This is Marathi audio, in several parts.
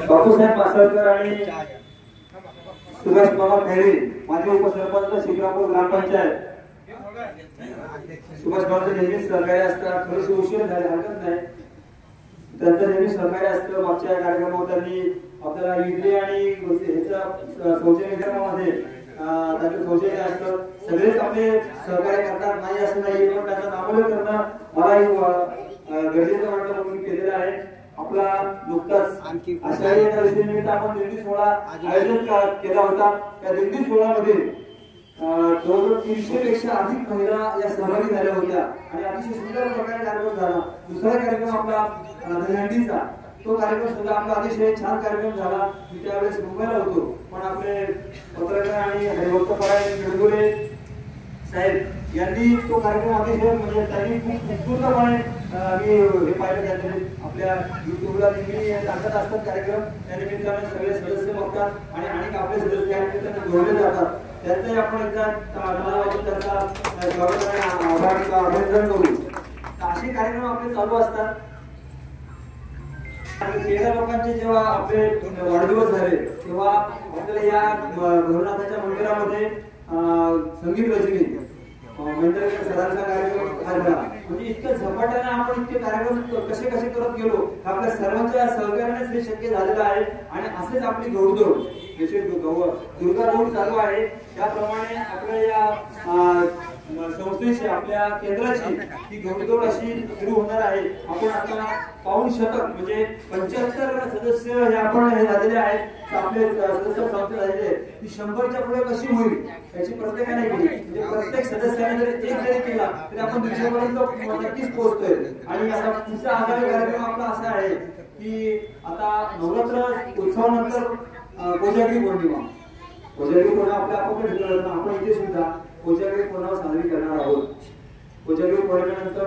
बापूसाहेब पासळकर आणि सुभाष मामा खैरे माजी उपसरपंच शिक्रापूर ग्रामपंचायत. सुभाष मामाचे नेहमी सहकार्य असतात. थोडेसे उशीर झाले हरकत नाही, त्यांचं नेहमी सहकार्य असतं. मागच्या कार्यक्रमात त्यांनी आपल्याला इडली आणि ह्याच्या शौचालय वितरणामध्ये त्यांचं शौचालय असतं. सगळेच आपले सहकार्य करतात, नाही असं नाही, पण त्यांचं नामोल्लेख करणं मलाही गरजेचं वाटलं म्हणून केलेलं आहे. आपला नुकताच आषाढी एकादशीनिमित्त आपण दिंडी सोहळा आयोजन केला होता. त्या दिंडी सोहळ्यामध्ये जवळजवळ 300 पेक्षा अधिक महिला या सहभागी झाल्या होत्या आणि अतिशय सुंदर प्रकारे कार्यक्रम झाला. दुसरा कार्यक्रम आपला दहीहंडीचा, तो कार्यक्रम सुद्धा आपला अतिशय छान कार्यक्रम झाला. मी त्यावेळेस मुंबईला होतो, पण आपले पत्रकार आणि हरिभक्तपरायण निडगुले साहेब यांनी तो कार्यक्रम अतिशय म्हणजे त्यांनी खूप उत्स्फूर्तपणे हे पाहिलं. त्यांनी आपल्या युट्यूबला नेहमी टाकत असतात कार्यक्रम, त्या निमित्ताने सगळे सदस्य बघतात आणि अनेक आपले सदस्य या निमित्ताने जोडले जातात. त्यांचाही आपण एकदा त्यांचा स्वागत आणि अभिनंदन करू. असे कार्यक्रम आपले चालू असतात. तेरा लोकांचे जेव्हा आपले वाढदिवस झाले तेव्हा आपल्याला या भैरवनाथाच्या मंदिरामध्ये संगीत रचनी मंदिराच्या सरांचा कार्यक्रम झाला. म्हणजे इतकं झपाट्याने आपण इतके कार्यक्रम कसे कसे करत गेलो, आपल्या सर्वांच्या सहकार्यानेच हे शक्य झालेलं आहे. आणि असेच आपली गौरदौड जशी दुर्गा दौड चालू आहे त्याप्रमाणे आपल्या या संस्थेची आपल्या केंद्राची ही गौरदौड अशी सुरू होणार आहे. आपण आता पाऊण शतक म्हणजे 75 सदस्य हे आपण हे झालेले आहेत. आपले सदस्य संस्था झालेले ती 100च्या पुढे कशी होईल याची प्रत्येकाने केली. म्हणजे प्रत्येक सदस्याने जर एक जरी केला तरी आपण 200 पर्यंत नक्कीच पोहोचतोय. आणि आता पुढचा आगामी कार्यक्रम आपला असा आहे की आता नवरात्र उत्सवानंतर कोजागिरी पौर्णिमा. कोजागिरी पौर्णिमा आपल्या आपण इथे सुद्धा कोजागिरी पौर्णिमा साजरी करणार आहोत. कोजागिरी पौर्णिमेनंतर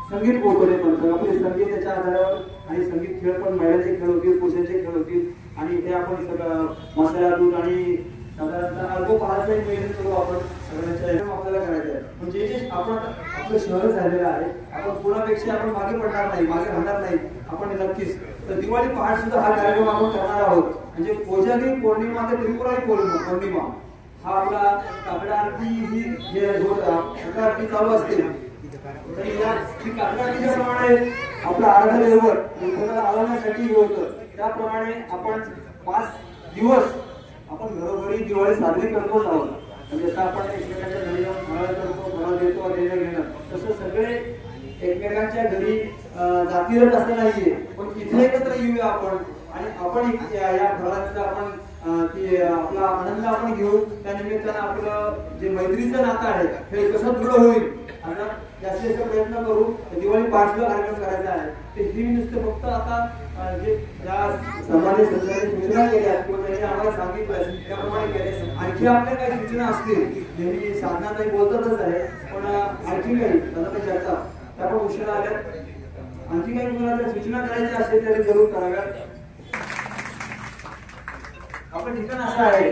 संगीत पोहोचले पण आपले संगीत त्याच्या आधारावर आणि संगीत खेळ पण महिलांचे खेळ होतील, पुरुषांचे खेळ होतील. आणि इथे आपण सगळं मसाला दूध आणि साधारणतः अल्पोपहाराचं नियोजन करू. आपण सगळ्यांच्या आपल्याला करायचं आहे. म्हणजे जे आपण आपलं शहर झालेलं आहे, आपण पुण्यापेक्षा आपण मागे पडणार नाही, मागे राहणार नाही आपण नक्कीच. तर दिवाळी पहाट सुद्धा हा कार्यक्रम आपण करणार आहोत. म्हणजे कोजागिरी पौर्णिमा ते त्रिपुरारी पौर्णिमा हा आपला काकडा आरती ही जे काकडा आरती चालू असते. काकडा प्रमाणे आपला आराधनेवर आळवण्यासाठी होतं. त्याप्रमाणे आपण 5 दिवस आपण घरोघरी दिवाळी साजरी करतोच आहोत. म्हणजे जसं आपण एकमेकांच्या घरी जाऊन फराळ करतो, फराळ देतो, देणं घेणं, तसं सगळे एकमेकांच्या घरी जातीरच असं नाहीये, पण इथे एकत्र येऊया आपण आणि आपण या फराळाचा आपण आपला आनंद आपण घेऊ. त्या निमित्तानं आपलं जे मैत्रीचं नातं आहे हे कसं दृढ होईल आता जास्तीत जास्त प्रयत्न करू. दिवाळी पहाटचा कार्यक्रम करायचा आहे. ते ही नुसतं फक्त आता जे ज्या समाजाने सूचना केल्या किंवा त्यांनी आम्हाला सांगितलं त्याप्रमाणे केले. आणखी आपल्या काही सूचना असतील नेहमी साधना काही बोलतातच आहे, पण आणखी काही त्यांना काही चर्चा त्या पण उशिरा आल्या. आणखी काही तुम्हाला सूचना करायच्या असेल तरी जरूर कराव्यात. आपलं ठिकाण असं आहे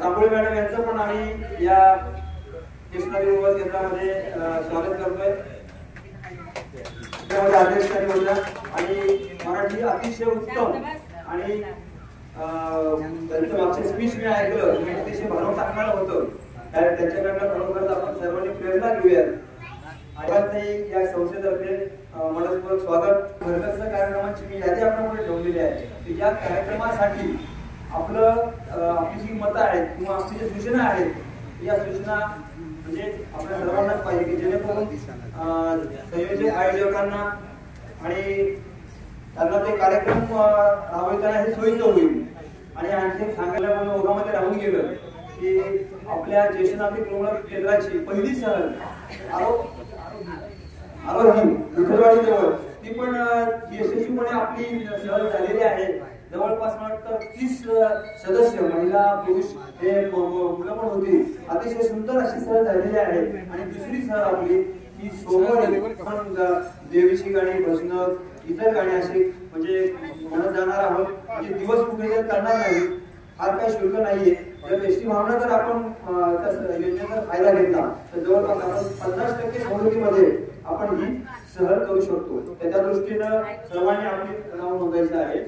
तांबोळी मॅडम यांचं पण आम्ही या स्टेशनरी मोबाईल केंद्रामध्ये स्वागत करतोय. अध्यक्षांनी होत्या आणि मराठी अतिशय उत्तम आणि त्यांचं मागचे स्पीच मी ऐकलं अतिशय भरवून टाकणारं होतं. त्यांच्याकडनं खरोखरच आपण सर्वांनी प्रेरणा घेऊयात. या संस्थेतर्फे मनपूर्वक स्वागत. घरगस्त कार्यक्रमांची मी यादी आपल्याकडे ठेवलेली आहे. या कार्यक्रमासाठी आपली जी मतं आहेत किंवा आपली जी सूचना आहेत या सूचना म्हणजे आपल्या सर्वांनाच पाहिजे की जेणेकरून संयोजक आयोजकांना आणि त्यांना ते कार्यक्रम राबवताना हे सोयीचं होईल. आणि आणखी सांगायला पण ओघामध्ये राहून गेलं की आपल्या ज्येष्ठ नागरिक प्रमुख केंद्राची पहिली सहल आरोही विठ्ठलवाडी जवळ ती पण यशस्वीपणे आपली सहल झालेली आहे. जवळपास मला वाटतं 30 सदस्य महिला पुरुष हे मुलं पण होती. अतिशय सुंदर अशी सहल झालेली आहे. आणि दुसरी सहल आपली ही सोमवारी पण देवीची गाणी, भजन, इतर गाणी अशी म्हणजे म्हणत जाणार आहोत. म्हणजे दिवस कुठे करणार नाही. फार काही शुल्क नाहीये. जर एसटी भावना जर आपण त्या योजनेचा फायदा घेतला तर जवळपास आपण 50% सवलतीमध्ये आपण ही सहल करू शकतो. त्याच्या दृष्टीनं सर्वांनी आपली नाव नोंदायची आहे.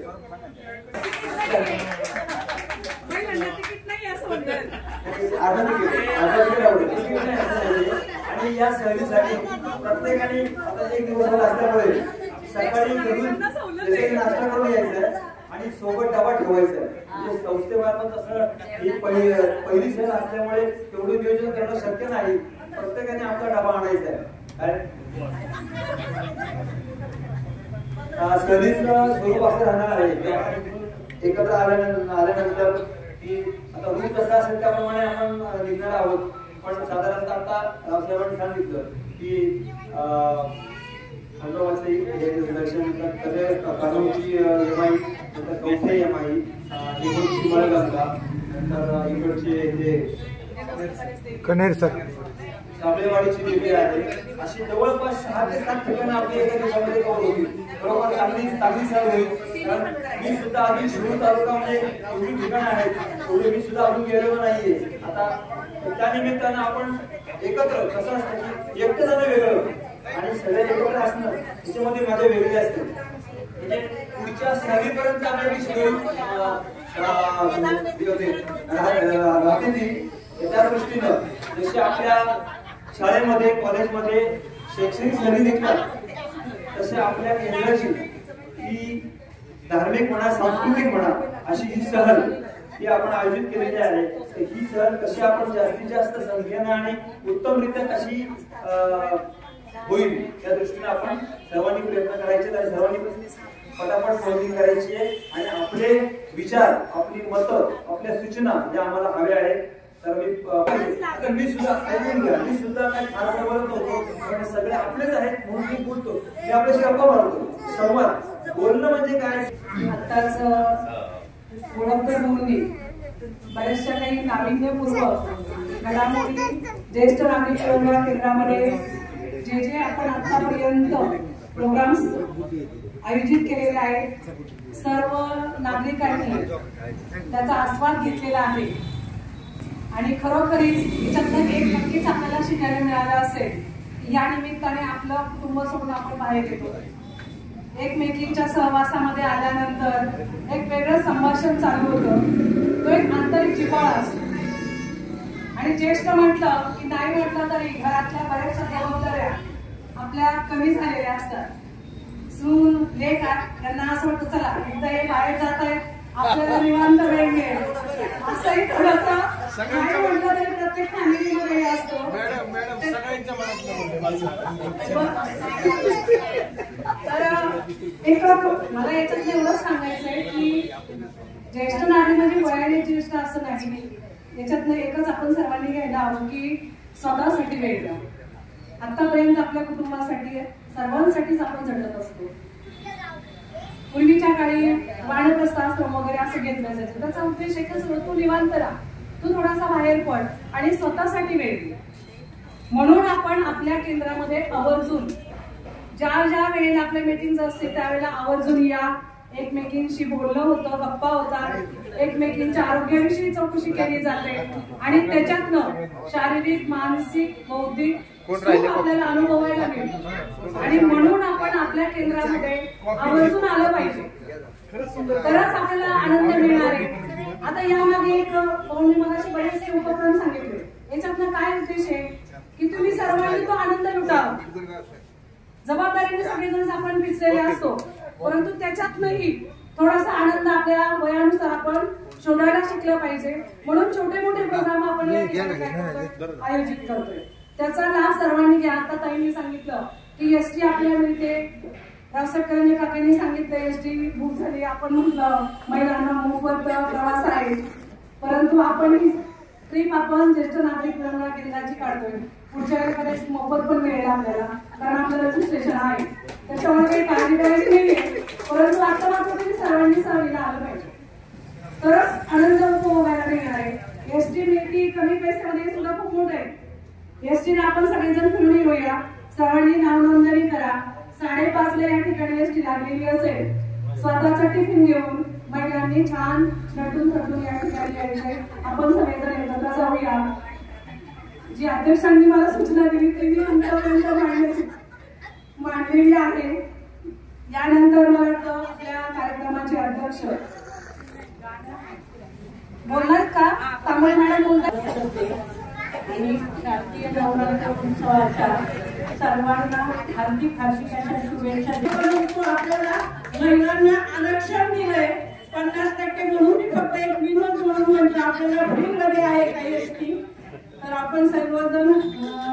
आणि या सहलीसाठी प्रत्येकाने आता एक दिवस असल्यामुळे सकाळी नाश्ता करून यायचा आणि सोबत डबा ठेवायचा. म्हणजे संस्थेमार्फत असं ही पहिली सहल असल्यामुळे तेवढं नियोजन करणं शक्य नाही. प्रत्येकाने आपला डबा आणायचा आहे. सहलीचं स्वरूप असं राहणार आहे. एकत्र आल्यानंतर की आता रूट कसा असेल त्याप्रमाणे आपण निघणार आहोत. पण साधारणतः आता रावसाहेबांनी सांगितलं की खंडोबाची दर्शन कानोची यमाई, नंतर कौसे यमाई, इकडची मळगंगा, नंतर इकडचे कनेर सर साबळेवाडीची देवी आहे. अशी जवळपास 6 ते 7 ठिकाणं आपली एका दिवसामध्ये कव्हर होतील. बरोबर चांगली सहल होईल. कारण मी सुद्धा आधी शिरूर तालुक्यामध्ये एवढी ठिकाणं आहेत तेवढे मी सुद्धा अजून गेलेलो नाहीये. आता त्या निमित्तानं आपण एकत्र कसं असतं की एकटं जाणं वेगळं आणि सगळे एकत्र असणं त्याच्यामध्ये मजा वेगळी असते. म्हणजे पुढच्या सहलीपर्यंत आपल्याला शेड्यूल राहते ती. त्या दृष्टीनं जशी आपल्या शाळेमध्ये कॉलेजमध्ये शैक्षणिक सहली निघतात तसे आपल्या केंद्राची ही धार्मिक म्हणा सांस्कृतिक म्हणा अशी ही सहल ही आपण आयोजित केलेली आहे. ही सहल कशी आपण जास्तीत जास्त संख्येनं आणि उत्तमरित्या कशी होईल या दृष्टीने आपण सर्वांनी प्रयत्न करायचे आणि सर्वांनी फटाफट नोंदणी करायची आहे. आणि आपले विचार, आपली मतं, आपल्या सूचना ज्या आम्हाला हव्या आहेत तर मी सुद्धा काही फार बोलत होतो पण सगळे आपलेच आहेत म्हणून मी बोलतो. मी आपल्याशी गप्पा मारतो. संवाद बोलणं म्हणजे काय. आताच ओळखतर नोंदणी बऱ्याचशा काही नाविन्यपूर्व घडामोडी ज्येष्ठ नागरिक सेवा केंद्रामध्ये जे आपण आतापर्यंत प्रोग्राम्स आयोजित केलेले आहेत सर्व नागरिकांनी त्याचा आस्वाद घेतलेला आहे. आणि खरोखरीच याच्यातनं एक नक्कीच आपल्याला शिकायला मिळालं असेल. या निमित्ताने आपलं कुटुंब सोडून आपण बाहेर येतो. एकमेकींच्या सहवासामध्ये आल्यानंतर एक वेगळं संभाषण चालू होतं. तो एक आंतरिक जिव्हाळा असतो. आणि ज्येष्ठ म्हटलं की नाही म्हटलं तरी घरातल्या बऱ्याचशा जबाबदाऱ्या आपल्या कमी झालेल्या असतात. सून लेख यांना असं वाटतं चला एकदा हे बाहेर जात आहे आपल्याला निवांत वेळ मिळेल असंही थोडंसं नाही म्हटलं तरी प्रत्येक फॅमिलीमध्ये हे असतं. तर एक मला याच्यात एवढंच सांगायचंय की ज्येष्ठ नागरिक म्हणजे वयाने ज्येष्ठ असं नाही. याच्यातनं एकच आपण सर्वांनी घ्यायला हवं की स्वतःसाठी वेळ द्या. आतापर्यंत आपल्या कुटुंबासाठी सर्वांसाठीच आपण झटत असतो. पूर्वीच्या काळी वानप्रस्थाश्रम वगैरे असं घेतलं जायचं. त्याचा उद्देश एकच होतो निवांत राहा, तू थोडासा बाहेर पड आणि स्वतःसाठी वेळ दे. म्हणून आपण आपल्या केंद्रामध्ये आवर्जून ज्या ज्या वेळेला आपल्या मीटिंग असते त्यावेळेला आवर्जून या. एकमेकींशी बोलणं होतं, गप्पा होतात, एकमेकींच्या आरोग्याविषयी चौकशी केली जाते आणि त्याच्यातनं शारीरिक, मानसिक, बौद्धिक आपल्याला अनुभवायला मिळतं. आणि म्हणून आपण आपल्या केंद्रामध्ये आवर्जून आलं पाहिजे तरच आपल्याला आनंद मिळणार आहे. आता यामागे एक पौर्णिमाशी बरेचसे उपक्रम सांगितले. याच्यातनं काय उद्देश आहे की तुम्ही सर्वांनी तो आनंद लुटावा. जबाबदारीने सगळेजण आपण पिचलेले असतो परंतु त्याच्यातनंही थोडासा आनंद आपल्या वयानुसार आपण शोधायला शिकलं पाहिजे. म्हणून छोटे मोठे प्रोग्राम आपण आयोजित करतोय. त्याचा लाभ सर्वांनी घ्या. आता ताईंनी सांगितलं की एसटी आपल्याला मिळते. रावसाहेब काकांनी सांगितलं एसटी बुक झाली. आपण म्हटलं महिलांना मोफत प्रवास आहे. परंतु आपण ही ट्रिप आपण ज्येष्ठ नागरिक केंद्राची काढतोय. पुढच्या वेळेस कदाचित मोफत पण मिळेल आपल्याला कारण आपलं रजिस्ट्रेशन आहे. त्याच्यामुळे काही काळजी करायची नाहीये. परंतु आता मात्र तुम्ही सर्वांनी सहलीला आलं पाहिजे तरच आनंद उपभोगायला मिळणार आहे. एसटी मिळती कमी पैशामध्ये सुद्धा खूप मोठं आहे. एसटीने आपण सगळेजण फिरून येऊया. सर्वांनी नाव नोंदणी करा. 5:30 या ठिकाणी एसटी लागलेली असेल. स्वतःचा टिफिन घेऊन महिलांनी छान नटून थटून या ठिकाणी यायचंय. आपण सगळेजण एकत्र जाऊया. जी अध्यक्षांनी मला सूचना दिली ते मी अंतपर्यंत मांडलेली आहे. यानंतर मला वाटतं आपल्या कार्यक्रमाचे अध्यक्ष बोलणार का? तामिळनाडू बोलतात. आणि शासकीय नवरात्र उत्सवाच्या सर्वांना हार्दिक अशा शुभेच्छा देतो. आपल्याला महिलांना आरक्षण दिलंय 50% म्हणून फक्त एक विनोद म्हणून म्हणजे आपल्याला फ्रीमध्ये आहे काही एसटी. तर आपण सर्वजण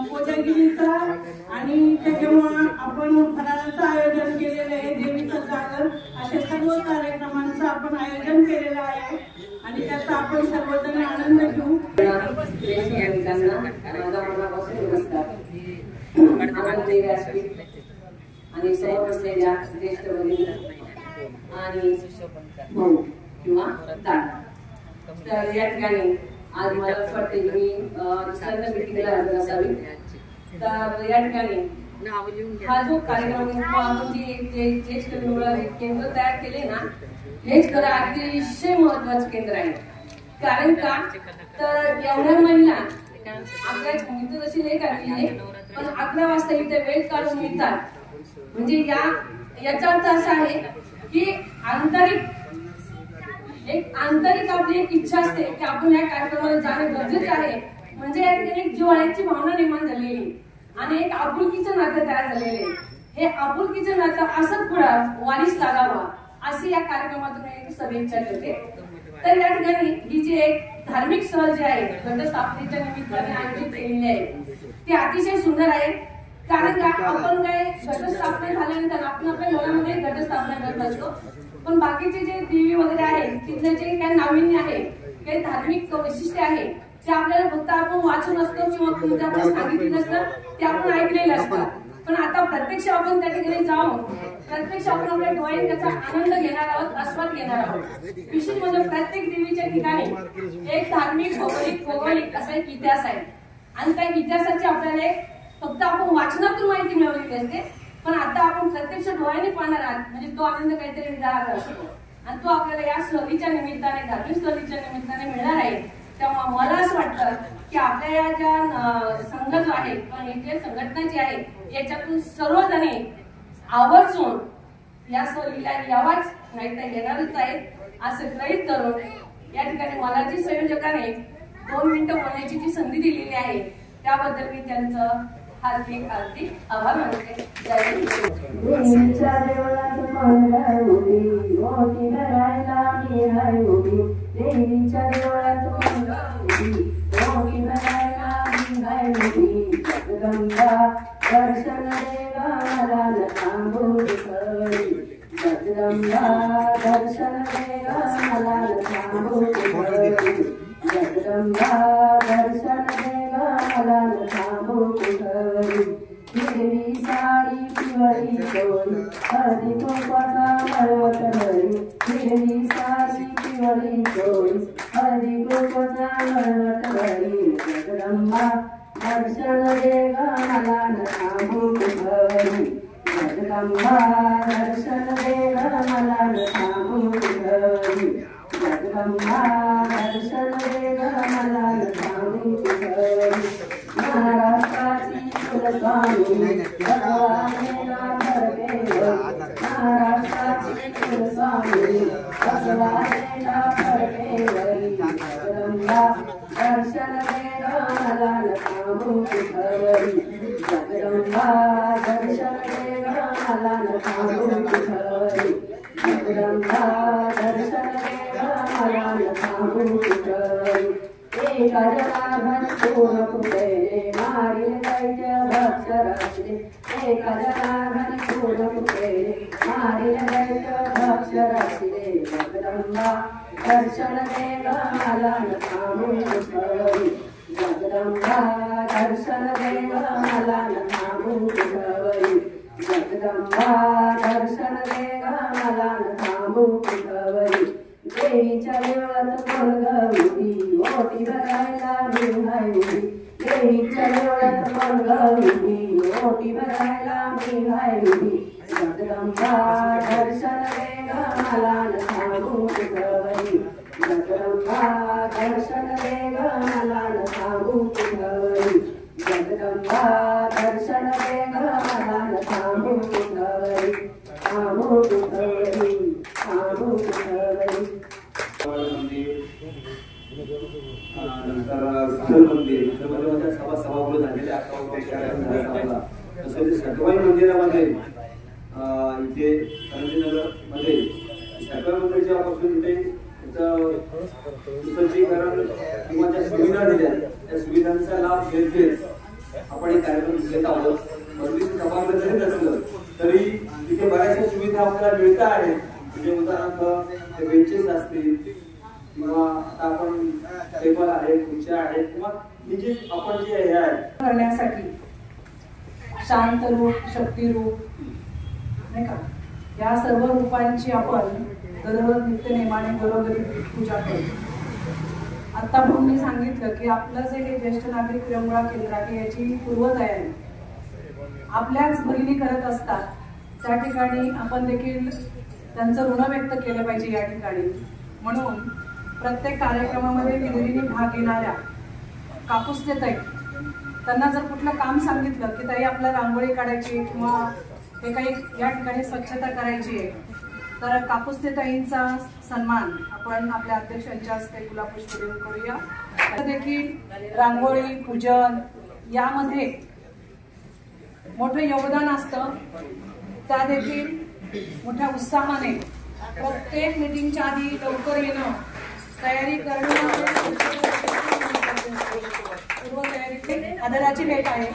कोजागिरीचा आणि त्याच्यामुळं आपण फराळाचं आयोजन केलेलं आहे. देवीचं जागर अशा सर्व कार्यक्रमांचं आपण आयोजन केलेलं आहे आणि त्याचा आपण सर्वजण आनंद घेऊ. माझा मनापासून नमस्कार. आनंदी व्यासपीठ आणि सर्व बसलेल्या ज्येष्ठ भगिनी आणि भाऊ किंवा दादा. तर या ठिकाणी आज मला असं वाटतं की मी दुसऱ्यांदा मिटिंगला हजर असावी. तर या ठिकाणी हा जो कार्यक्रम आपण जे ज्येष्ठ केंद्र तयार केले ना, हेच खरं अतिशय महत्वाचं केंद्र आहे. कारण का तर एवढ्या महिला आपल्या इथं जशी लेख आलेली पण 11 वाजता इथे वेळ काढून मिळतात. म्हणजे याचा अर्थ असा आहे की आंतरिक आपली एक इच्छा असते की आपण या कार्यक्रमाला जाणे गरजेचे आहे. म्हणजे एक जिव्हाळ्याची भावना निर्माण झालेली आणि एक आपुलकीचं नातं तयार झालेले. हे आपुलकीचं नातं असंच पुढं वारीस लागावा अशी या कार्यक्रमातून एक सदिच्छा करते. तर या ठिकाणी ही जी एक धार्मिक सहल जी आहे घटस्थापनेच्या निमित्ताने आयोजित केलेली आहे ती अतिशय सुंदर आहे. कारण का आपण काय घटस्थापना झाल्यानंतर आपण आपल्या घरामध्ये घटस्थापना करत असतो. पण बाकीचे जे देवी वगैरे आहे तिथले जे काही नाविन्य आहे काही धार्मिक वैशिष्ट्य आहे ते आपल्याला फक्त आपण वाचून असतो किंवा कोणत्या आपण सांगितलेलं असतं ते आपण ऐकलेलं असतं. पण आता प्रत्यक्ष आपण त्या ठिकाणी जाऊन प्रत्यक्ष आपण आपल्या डोळ्याने त्याचा आनंद घेणार आहोत, आस्वाद घेणार आहोत. विशेष म्हणजे प्रत्येक देवीच्या ठिकाणी एक धार्मिक भौगोलिक असा एक इतिहास आहे आणि त्या इतिहासाची आपल्याला फक्त आपण वाचनातून माहिती मिळवलेली असते. पण आता आपण प्रत्यक्ष डोळ्याने पाहणार आहात म्हणजे तो आनंद काहीतरी वेगळा असतो आणि तो आपल्याला या सहलीच्या निमित्ताने धार्मिक सहलीच्या निमित्ताने मिळणार आहे. तेव्हा मला असं वाटतं की आपल्या या ज्या संघ जो आहे पण जे संघटना जी आहे याच्यातून सर्वजणी आवर्जून या सहलीला यावाच नाही तर येणारच आहेत असं गृहीत करून या ठिकाणी मला जी संयोजकाने 2 मिनिटं बोलण्याची जी संधी दिलेली आहे त्याबद्दल मी त्यांचं हार्दिक आभार मानते. देवीच्या देवळात मंगळ उभी मोठी भरायला मी हाय उभी. देवीच्या देवळात मंगळ उभी मोठी भरायला मी हाय उभी. जगदंबा दर्शन दे मला न थांबू खरी. जगदंबा दर्शन दे मला न थांबू खरी. जगदंबा दर्शन दे मला न थांबू खरी. हिरवी साडी पिवळी डोळी हळदी कुंकवाचा मळवट भरी. हिरवी साडी पिवळी डोळी हळदी कुंकवाचा मळवट भरी. जगदंबा दर्शन दे मला न थांबू खरी. जगदंबा दर्शन दे मला न थांबू खरी. जगदंबा दर्शन दे मला न थांबू खरी. महाराष्ट्राची कुलस्वामी भगवानेला भरपेवर. महाराष्ट्राची कुलस्वामी भगवानेला भरपेवरी. जगदंबा दर्शन दे मला न थांबू खरी. जगदंबा दर्शन दे मला न थांबू खरी. जगदंबा दर्शन दे मला न थांबू खरी. एका जनार्दन पूर्ण कुपेले मारील दैत्य भक्ष रचले. एका जनार्दन पूर्ण कुपेले मारील दैत्य भक्ष रचले. जगदंबा दर्शन दे मला न थांबू खरी. जगदंबा दर्शन दे मला न थांबू खरी. जगदंबा दर्शन दे मला न थांबू खरी. देवीच्या देवळात मंगळ उभी मोठी भरायला मी हाय उभी. देवीच्या डोळ्यात बघावी ओटी भरायला निघावी जगदंबा दर्शन दे ग मला न सांगू तुझवरी जगदंबा दर्शन दे ग मला न सांगू तुझवरी जगदंबा दर्शन दे ग मला न सांगू तुझवरी सांगू तुझवरी सांगू तुझवरी नंतर विठ्ठल मंदिर विठ्ठल सभागृह झालेले तसं सटवाई मंदिरामध्ये इथे करंजीनगर मध्ये सटवाई मंदिर जेव्हापासून इथे सुसज्जीकरण किंवा ज्या सुविधा दिल्या त्या सुविधांचा लाभ घेत आपण एक कार्यक्रम घेत आहोत. मंदिर सभागृह जरी नसलं तरी तिथे बऱ्याचशा सुविधा आपल्याला मिळता आहेत. म्हणजे उदाहरणार्थ बेंचेस असतील किंवा आता आपण टेबल आहेत खुर्च्या आहेत किंवा म्हणजे आपण जे हे आहे करण्यासाठी शांत रूप शक्ती रूप नाही का या सर्व रूपांची आपण दररोज नित्यनेमाने बरोबरी पूजा करतो. आता म्हणून मी सांगितलं की आपलं जे हे ज्येष्ठ नागरिक विरंगुळा केंद्र आहे याची पूर्वतयारी आपल्याच भगिनी करत असतात. त्या ठिकाणी आपण देखील त्यांचं ऋण व्यक्त केलं पाहिजे या ठिकाणी. म्हणून प्रत्येक कार्यक्रमामध्ये विधिनी भाग घेणाऱ्या कापूसते ताई त्यांना जर कुठलं काम सांगितलं की ताई आपल्याला रांगोळी काढायची किंवा हे काही या ठिकाणी स्वच्छता करायची आहे तर कापूसते ताईंचा सन्मान आपण आपल्या अध्यक्षांच्या हस्ते गुलाबपुष्प देऊन करूया. देखील रांगोळी पूजन यामध्ये मोठं योगदान असतं. त्या देखील मोठ्या उत्साहाने प्रत्येक मीटिंगच्या आधी लवकर येणं तयारी करणं पूर्व तयारी आदराची भेट आहे.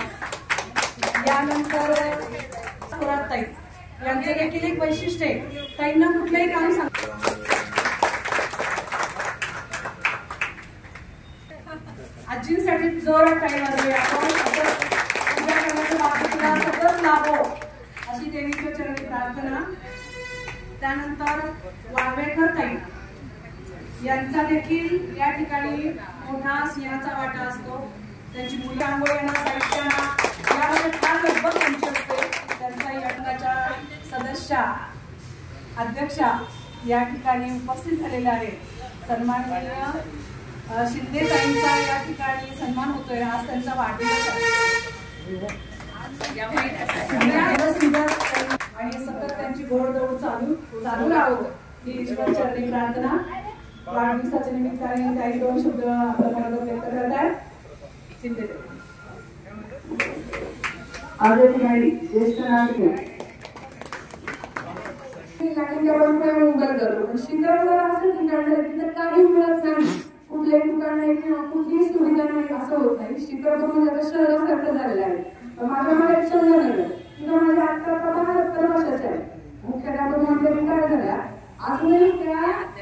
यानंतर ताई यांचे देखील एक वैशिष्ट्य आहे. ताईंना कुठलंही काम सांग आजींसाठी जोरात टाळी वाजवूया आपण. पूजा करण्याच्या बाबतीला सतत लाभो अशी देवीच्या चरणी प्रार्थना. त्यानंतर वाळवेकर ताई यांचा देखील या ठिकाणी मोठा सिंहाचा वाटा असतो. त्यांची मुलं आंघोळ येणार साहित्य यामध्ये फार लगबग त्यांची असते. त्यांचा या ठिकाणच्या सदस्या अध्यक्षा या ठिकाणी उपस्थित झालेल्या आहेत. सन्माननीय शिंदे ताईंचा या ठिकाणी सन्मान होतोय. आज त्यांचा वाढदिवस आहे आणि सतत त्यांची घोडदौड चालू राहो ही ईश्वर चरणी प्रार्थना. वाढदिवसाच्या निमित्ताने काही दोन शब्द आपल्याला व्यक्त करत आहेत. शिंदे आज ठिकाणी ज्येष्ठ नागरिक काही मिळत नाही. कुठल्याही दुकान नाही किंवा कुठलीही सुविधा नाही असं होत नाही. शिखरपूर शहरासारखं झालेलं आहे. माझ्या मला एक सल्ला मिळाला किंवा माझ्या आता 70 वर्षाच्या आहे. मुख्याध्यापक मंडळी काय झाल्या अजूनही त्या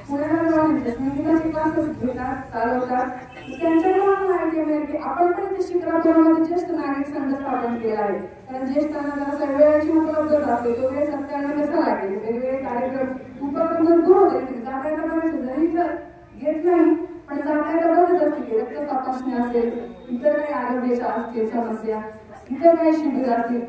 पुण्याला जाऊन क्लासेस घेतात चालवतात. त्यांच्याकडून माहिती मिळेल की आपण पण ते शिखरापूरमध्ये ज्येष्ठ नागरिक संघ स्थापन केला आहे. कारण ज्येष्ठांना जरा वेळेची उपलब्धता असते. तो वेळ सरकारला कसा लागेल वेगवेगळे कार्यक्रम उपक्रम दूर होते. जाता बघायचं जरी तर घेत नाही पण जाता बघत असते की रक्त तपासणी असेल इतर काही आरोग्याच्या असतील समस्या इतर काही शिबिर असतील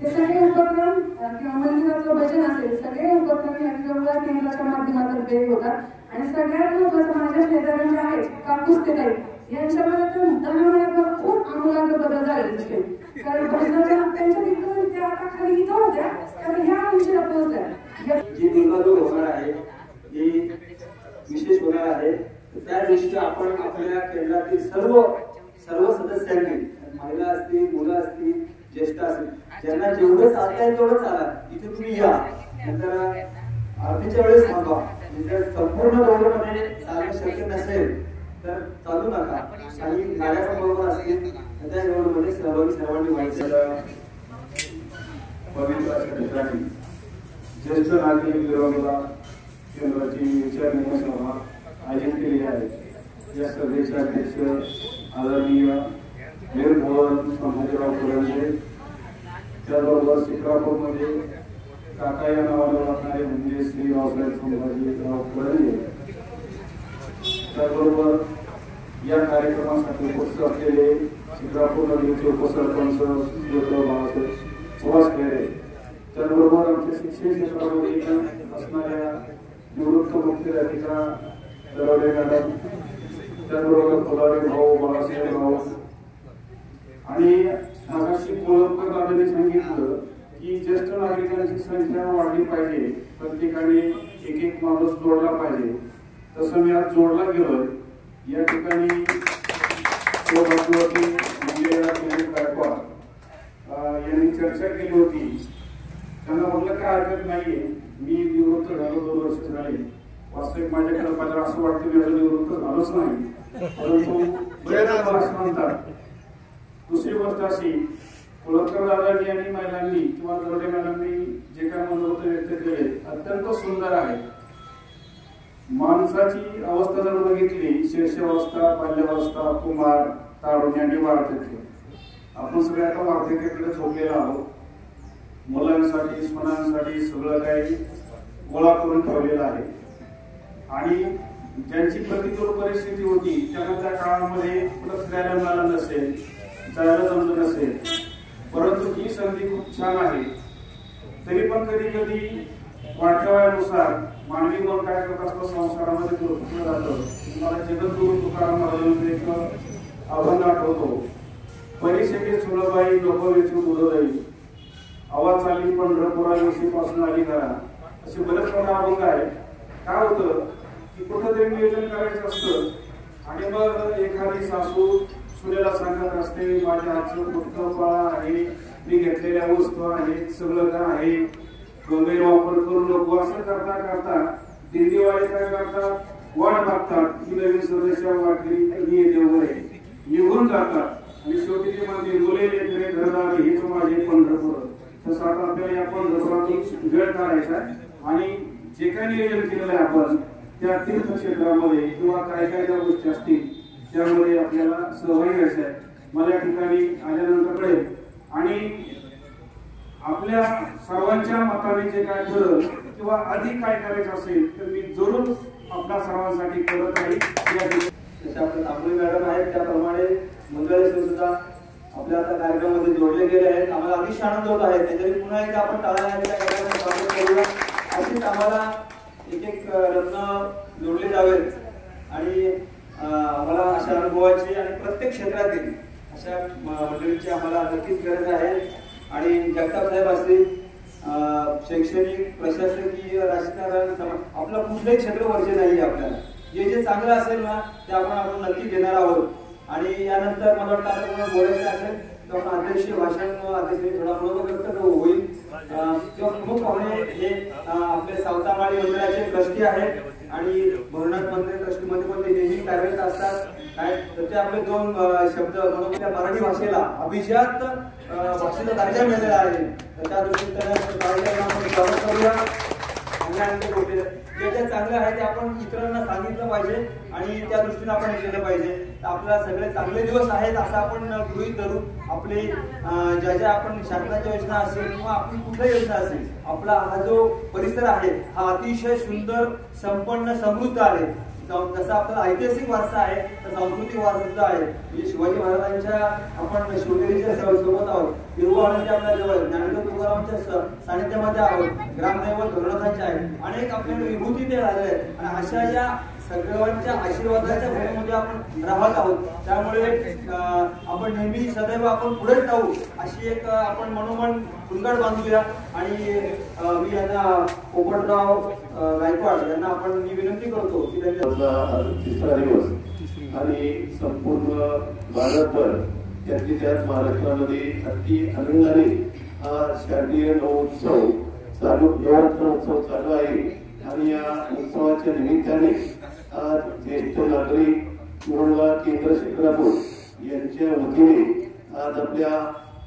ते सगळे उपक्रम किंवा मंदिराचं भजन असेल सगळे उपक्रम या विरंगुळा केंद्राच्या माध्यमातून होतात. आणि सगळ्यात महत्त्वाचं माझ्या शेजारी जे आहेत कापूसते ताई यांच्यामध्ये तर 10 महिन्यात खूप आमूलाग्र बदल झाले दिसते. कारण भजनाच्या त्यांच्या तिथून त्या आता खाली इथं होत्या कारण ह्या उंचीला पोहोचल्या. जी दुर्गादूर होणार आहे ही विशेष होणार आहे. त्या दिवशी आपण आपल्या केंद्रातील सर्व सदस्यांनी महिला असतील मुलं असतील ज्येष्ठ असतील ज्यांना जेवढं चालता येईल तेवढं चाला. इथे तुम्ही या. नंतर आरतीच्या वेळेस थांबा. जर संपूर्ण दौऱ्यामध्ये चालणं शक्य नसेल तर चालू नका. काही गाड्या बरोबर असतील त्या निवडणुकीमध्ये सहभागी सर्वांनी व्हायचं. पवित्र अशा ठिकाणी ज्येष्ठ नागरिक विरंगुळा केंद्राची विचारणीय सभा आयोजित केली आहे. या सभेचे अध्यक्ष आदरणीय वीरभवन संभाजीराव फुलंजे त्याचबरोबर शिक्रापूरमध्ये काका या नावाने वाटणारे म्हणजे श्री रावसाहेब संभाजीराव फुलंजे त्याचबरोबर या कार्यक्रमासाठी उपस्थित असलेले शिक्रापूर नगरीचे उपसरपंच बाळासाहेब सुभाष खेरे, त्याचबरोबर आमच्या शिक्षण क्षेत्रामध्ये असणाऱ्या निवृत्त मुख्याधिका दरवडे मॅडम, त्याचबरोबर फुलारे भाऊ, बाळासाहेब भाऊ आणि मागाशी कोळंबकर दादांनी सांगितलं की ज्येष्ठ नागरिकांची संख्या वाढली पाहिजे, प्रत्येकाने एक एक माणूस जोडला पाहिजे. तसं मी आज जोडला गेलोय. या ठिकाणी यांनी चर्चा केली होती. त्यांना म्हटलं काय हरकत नाहीये, मी निवृत्त झालो 2 वर्ष झाले. वास्तविक माझ्याकडे पाहिलं असं वाटतं मी निवृत्त झालोच नाही, परंतु बरेच वर्ष म्हणतात. दुसरी गोष्ट अशी, कोळंबकर दादांनी आणि महिलांनी किंवा दरोडे मॅडमनी जे काय मनोगत व्यक्त केले अत्यंत सुंदर आहे. माणसाची अवस्था जर बघितली, शेषावस्था, बाल्यावस्था, कुमार, तारुण्य आणि वार्धक्य, आपण सगळे आता वार्धक्याकडे झोपलेला आहोत. मुलांसाठी सुनांसाठी सगळं काही गोळा करून ठेवलेलं आहे. आणि ज्यांची प्रतिकूल परिस्थिती होती त्यांना त्या काळामध्ये कुठं फिरायला मिळालं नसेल, जायला जमलं नसेल, परंतु ही संधी खूप छान आहे. तरी पण कधी कधी वाढत्या वयानुसार मानवी मन काय करत असतं, संसारामध्ये दुर्घटना जातं. मला जगद्गुरु तुकाराम महाराजांचं एक आव्हान आठवतो, परिषदेत सुलभाई नको वेचून उडवली, आवाज आली पंढरपुरा पासून आली घरा. असे बरेच मोठा अभंग आहे. काय होतं की कुठंतरी नियोजन करायचं असतं आणि मग एखादी सासू सुनेला सांगत असते, माझ्या हातचं मोठं फळा आहे, मी घेतलेल्या वस्तू आहेत, सगळं काय आहे, गंभीर वापर करू नको. असं करता करता दिंडीवाले काय करतात, वाट बघतात की नवीन सदस्य वाटली कधी येते वगैरे, निघून जातात आणि शेवटी ते म्हणजे मुले लेकरे घरदार हेच माझे पंढरपूर. तसं आता आपल्याला या पंढरपुरातून वेळ काढायचा आणि जे काही नियोजन केलेलं आहे आपण त्या तीर्थक्षेत्रामध्ये किंवा काय काय ज्या गोष्टी असतील त्यामध्ये आपल्याला सहभागी व्हायचं आहे. मला या ठिकाणी आल्यानंतर कळेल आणि आपल्या सर्वांच्या मताने जे काय ठरल किंवा अधिक काय करायचं असेल तर मी जरूर आपल्या सर्वांसाठी करत राहील. जसे आपले तांबोळी मॅडम आहेत त्याप्रमाणे मंगळे सुद्धा आपल्या आता कार्यक्रमामध्ये जोडले गेले आहेत. आम्हाला अतिशय आनंद होत आहे. त्याच्यासाठी पुन्हा एकदा आपण टाळ्या स्वागत करूया. अशीच आम्हाला एक एक रत्न जोडले जावेत आणि आम्हाला अशा अनुभवाची आणि प्रत्येक क्षेत्रातील अशा मंडळींची आम्हाला नक्कीच गरज आहे. आणि जगताप साहेब असतील, शैक्षणिक, प्रशासकीय, राजकारण, आपलं कुठलंही क्षेत्र वर्जे नाही. आपल्याला जे जे चांगलं असेल ना ते आपण नक्की घेणार आहोत. आणि यानंतर मला वाटतं आता कोणाला बोलायचं असेल तर आपण अध्यक्षीय भाषण अध्यक्ष थोडा मनोगत होईल किंवा प्रमुख पाहुणे हे आपले सावतामाळी मंदिराचे ट्रस्टी आहेत आणि भवनाथ मंदिर ट्रस्टीमध्ये पण ते नेहमी कार्यरत असतात. काय तर ते आपले 2 शब्द मनोगत मराठी भाषेला अभिजात भाषेचा दर्जा मिळालेला आहे. तर त्या दृष्टीने आपण स्वागत करूया. जे जे चांगलं आहे ते आपण इतरांना सांगितलं पाहिजे आणि त्या दृष्टीने आपण हे केलं पाहिजे. आपल्याला सगळे चांगले दिवस आहेत असं आपण गृहीत धरू. आपले ज्या ज्या आपण शासनाच्या योजना असेल किंवा आपली कुठल्या योजना असेल, आपला हा जो परिसर आहे हा अतिशय सुंदर, संपन्न, समृद्ध आहे. जसा आपला ऐतिहासिक वारसा आहे तर सांस्कृतिक वारसा सुद्धा आहे. म्हणजे शिवाजी महाराजांच्या आपण शिवनेरीच्या सोबत आहोत, तिरुवाळांच्या आपल्या जवळ, ज्ञानेश्वर तुकारामांच्या सानिध्यामध्ये आहोत, ग्रामदैवत भैरवनाथांचे आहे, अनेक आपल्याला विभूती ते झाले आहेत आणि अशा या सगळ्यांच्या आशीर्वादाच्या भूमीमध्ये आपण राहत आहोत. त्यामुळे आपण नेहमी सदैव आपण पुढे जाऊ अशी एक आपण मनोमन कुंगड बांधूया. आणि मी यांना पोपटराव गायकवाड यांना आपण मी विनंती करतो की त्यांनी 3रा दिवस आणि संपूर्ण भारतभर त्यात महाराष्ट्रामध्ये अति आनंदाने हा शारदीय नवोत्सव नवरात्र चालू आहे. आणि या उत्सवाच्या निमित्ताने आज ज्येष्ठ नागरिक मुरंबा केंद्र शिक्रापूर यांच्या वतीने आज आपल्या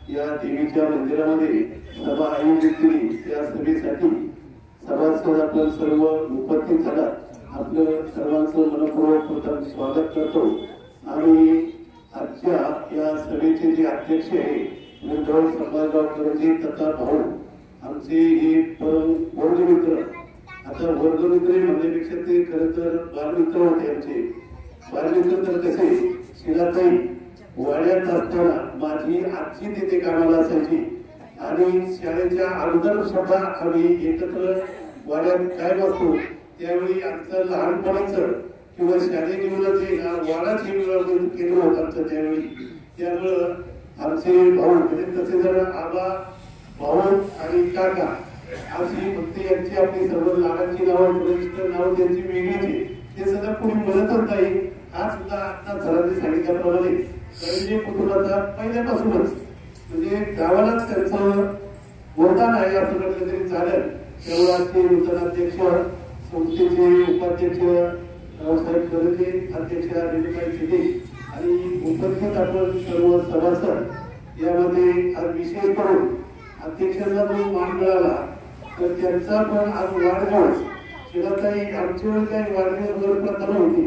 या देवीच्या मंदिरामध्ये सभा आयोजित केली. त्या सभेसाठी सभासद आपण सर्व उपस्थित झाला. आपलं सर्वांचं मनपूर्वक प्रथम स्वागत करतो. आणि आजच्या या सभेचे जे अध्यक्ष आहे उद्धव संभाजीराव करंजे तथा भाऊ आमचे हे वर्गमित्र. आता वर्गमित्र म्हणण्यापेक्षा ते खरं तर बालमित्र होते. आमचे बालमित्र तर कसे शिलाताई वाड्यात असताना माझी आजी तिथे कामाला असायची आणि शाळेच्या अगोदर सुद्धा आम्ही एकत्र वाड्यात काय बसतो त्यावेळी आमचं लहानपणाचं किंवा शालेय जीवनाचे वाडाच केलं होतं आमचं त्यावेळी. त्यामुळं आमचे भाऊ म्हणजे तसे जर आबा भाऊ आणि काका अशी फक्त यांची आपली सर्व लहानांची नावं वरिष्ठ नावं त्यांची वेगळीची ते सगळं कोणी म्हणतच नाही. हा सुद्धा आता सरांनी सांगितल्याप्रमाणे करंजी कुटुंबाचा पहिल्यापासूनच म्हणजे गावालाच त्यांचं योगदान आहे असं म्हटलं तरी चालेल. तेवढाचे नूतन अध्यक्ष संस्थेचे उपाध्यक्ष रावसाहेब करंजे अध्यक्ष रेणुकाई शिंदे आणि उपस्थित आपण सर्व सभासद यामध्ये आज विशेष करून अध्यक्षांना जो मान मिळाला तर त्यांचा पण आज वाढदिवस शिलाताई आमची वेळ काही वाढदिवस वगैरे प्रथा नव्हती.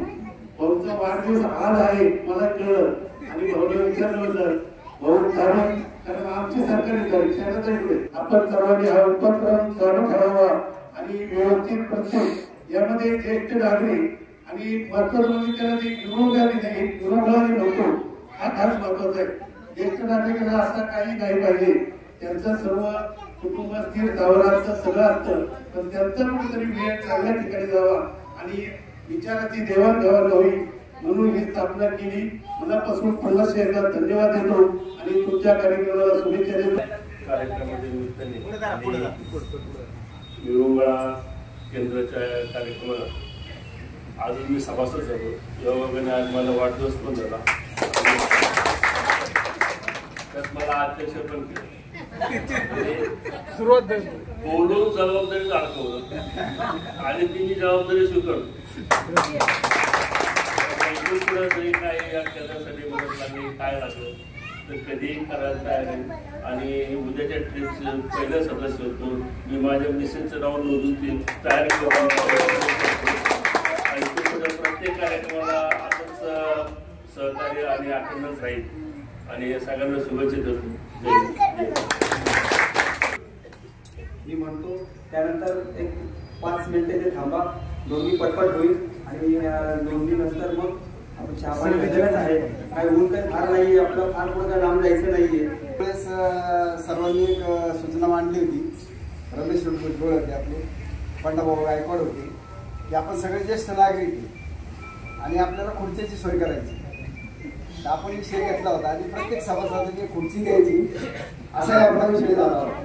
भाऊचा वाढदिवस आज आहे मला कळलं आणि भाऊला विचारलं होतं भाऊ कारण आमची सरकारी तारीख आपण सर्वांनी हा उपक्रम चालू ठेवावा आणि व्यवस्थित प्रत्येक यामध्ये ज्येष्ठ नागरिक आणि महत्वाचं म्हणजे त्याला ते विरोधाने नाही विरोधाने नव्हतो हा खास महत्वाचा आहे. ज्येष्ठ नागरिकांना असा काही नाही पाहिजे त्यांचं सर्व कुटुंब स्थिर गावराचं सगळं असतं पण त्यांचा कुठेतरी वेळ चांगल्या ठिकाणी जावा आणि विचाराची देवाणघेवाण व्हावी म्हणून ही स्थापना केली. मनापासून पुन्हा एकदा धन्यवाद देतो आणि तुमच्या कार्यक्रमाला शुभेच्छा देतो. कार्यक्रमाच्या निमित्ताने विरोंगळा केंद्राच्या कार्यक्रमात आज मी सभासद झालो. योगाने आज मला वाढदिवस पण झाला त्यात मला अध्यक्ष पण केलं सुरुवात बोलून जबाबदारी दाखवलं आणि ती जबाबदारी स्वीकारतो. काय या केंद्रासाठी मदत लागली काय लागलं तर कधीही करायला तयार आहे आणि उद्याच्या ट्रिपचे पहिलं सदस्य होतो मी माझ्या मिसेसचं नाव नोंदून ती तयार करून आणि ते प्रत्येक कार्यक्रमाला असंच सहकार्य आणि अटेंडन्स राहील आणि या सगळ्यांना शुभेच्छा देतो. मी म्हणतो त्यानंतर एक 5 मिनिटे ते थांबा दोन्ही पटपट होईल आणि दोन्ही नंतर मग आपण चहा पाणी घेतलेलंच आहे. काय ऊन काही फार नाही आपलं फार पुढं काय लांब जायचं नाहीये. त्यावेळेस सर्वांनी एक सूचना मांडली होती. रमेश भुजबळ होते आपले पंडाभाऊ गायकवाड होते की आपण सगळे ज्येष्ठ नागरिक आणि आपल्याला खुर्चीची सोय करायची. तर आपण एक विषय घेतला होता आणि प्रत्येक सभासदांनी खुर्ची घ्यायची असा आपला विषय झाला होता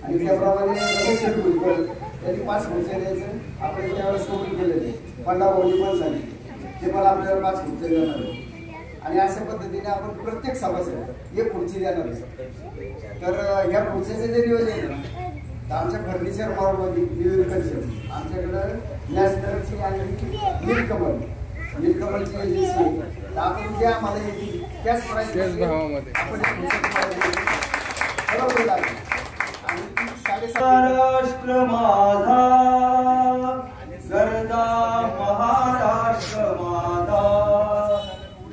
आणि त्याप्रमाणे रमेश भुजबळ त्यांनी 5 खुर्च्या द्यायचं आपण त्यावेळेस कबूल केलेले. पंडाभाऊनी पण सांगितले ते मला आपल्याला 5 खुर्च्या देणार आहे आणि अशा पद्धतीने आपण प्रत्येक सभासद एक खुर्ची देणार आहे. तर ह्या खुर्चीचे जे नियोजन आहे तर आमच्या फर्निचर मॉलमध्ये न्यूयॉर्कचे आमच्याकडं नॅशनलची आणि नीलकमलची एजन्सी आहे. तर आपण ज्या आम्हाला येतील त्याच प्राईसमध्ये आपण महाराष्ट्र माझा गरजा महाराष्ट्र माझा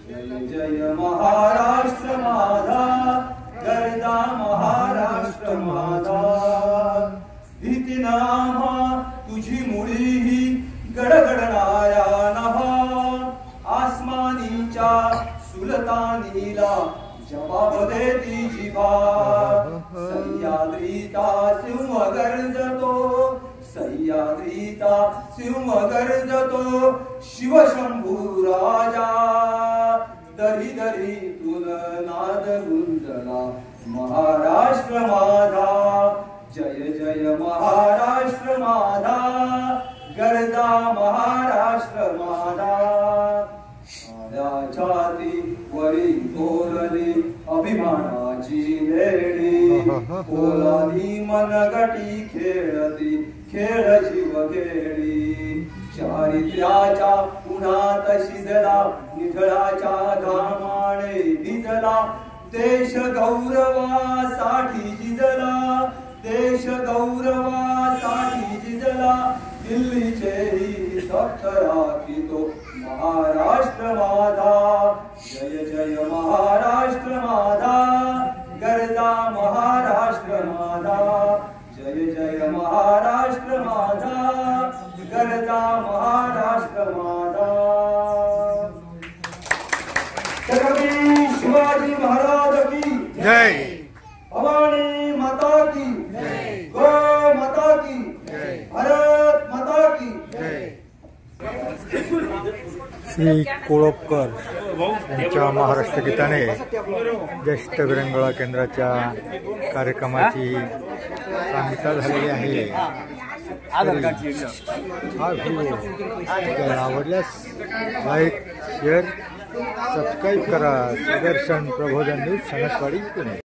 जय जय महाराष्ट्र माझा गरजा महाराष्ट्र माझा भीती नामा तुझी मुळी ही गडगडणाऱ्या नभा आसमानीच्या सुलतानीला जबाब देती जिभा सह्याद्रीचा सिंह गर्जतो सह्याद्रीचा सिंह गर्जतो शिवशंभू राजा दरी दरीतून नाद गुंजला महाराष्ट्र माझा जय जय महाराष्ट्र माझा गरजा महाराष्ट्र माझा छाती वरी कोरली अभिमानाची लेडी कोलानी मनगटी खेळती खेळ जीव खेळी चारित्र्याच्या उन्हात शिजला निधळाच्या घामाने भिजला देश गौरवासाठी झिजला देश गौरवासाठी झिजला दिल्लीचेही सप्त राखितो महाराष्ट्र माझा जय जय महाराष्ट्र माझा गरजा महाराष्ट्र माझा जय जय महाराष्ट्र माझा गरजा महाराष्ट्र माझा. शिवाजी महाराज की जय। भवानी माता की गौ माता की भारत माता की श्री कोळपकर यांच्या महाराष्ट्र गीताने ज्येष्ठ विरंगुळा केंद्राच्या कार्यक्रमाची सांगता झालेली आहे। हा व्हिडिओ आपल्याला आवडल्यास लाईक शेअर सबस्क्राईब करा। सुदर्शन प्रबोधन न्यूज सणसवाडी पुणे।